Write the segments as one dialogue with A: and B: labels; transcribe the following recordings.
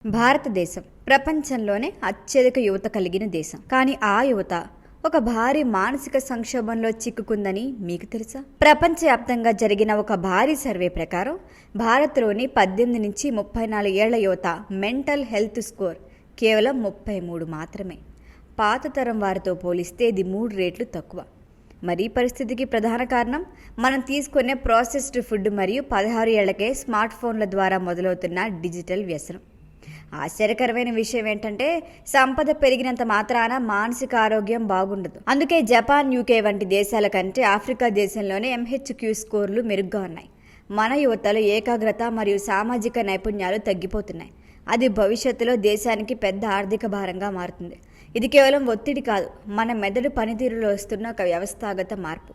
A: భారతదేశం ప్రపంచంలోనే అత్యధిక యువత కలిగిన దేశం. కానీ ఆ యువత ఒక భారీ మానసిక సంక్షోభంలో చిక్కుకుందని మీకు తెలుసా? ప్రపంచవ్యాప్తంగా జరిగిన ఒక భారీ సర్వే ప్రకారం భారత్లోని 18 నుంచి 34 ఏళ్ల యువత మెంటల్ హెల్త్ స్కోర్ కేవలం 33 మాత్రమే. పాత తరం వారితో పోలిస్తే ఇది 3 రెట్లు తక్కువ. మరి ఈ పరిస్థితికి ప్రధాన కారణం మనం తీసుకునే ప్రాసెస్డ్ ఫుడ్ మరియు 16 ఏళ్లకే స్మార్ట్ ఫోన్ల ద్వారా మొదలవుతున్న డిజిటల్ వ్యసనం. ఆశ్చర్యకరమైన విషయం ఏంటంటే సంపద పెరిగినంత మాత్రాన మానసిక ఆరోగ్యం బాగుండదు. అందుకే జపాన్, యూకే వంటి దేశాల కంటే ఆఫ్రికా దేశంలోనే MHQ స్కోర్లు మెరుగ్గా ఉన్నాయి. మన యువతలో ఏకాగ్రత మరియు సామాజిక నైపుణ్యాలు తగ్గిపోతున్నాయి. అది భవిష్యత్తులో దేశానికి పెద్ద ఆర్థిక భారంగా మారుతుంది. ఇది కేవలం ఒత్తిడి కాదు, మన మెదడు పనితీరులో వస్తున్న ఒక వ్యవస్థాగత మార్పు.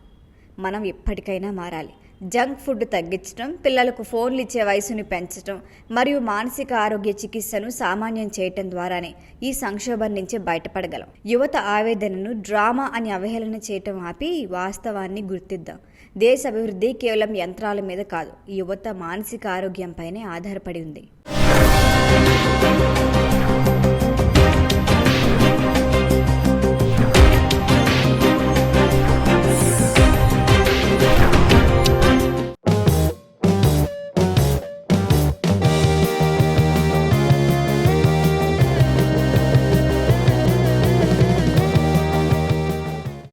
A: మనం ఇప్పటికైనా మారాలి. జంక్ ఫుడ్ తగ్గించడం, పిల్లలకు ఫోన్లు ఇచ్చే వయసును పెంచడం మరియు మానసిక ఆరోగ్య చికిత్సను సామాన్యం చేయటం ద్వారానే ఈ సంక్షోభం నుంచి బయటపడగలం. యువత ఆవేదనను డ్రామా అని అవహేళన చేయటం ఆపి వాస్తవాన్ని గుర్తిద్దాం. దేశ అభివృద్ధి కేవలం యంత్రాల మీద కాదు, యువత మానసిక ఆరోగ్యంపైనే ఆధారపడి ఉంది.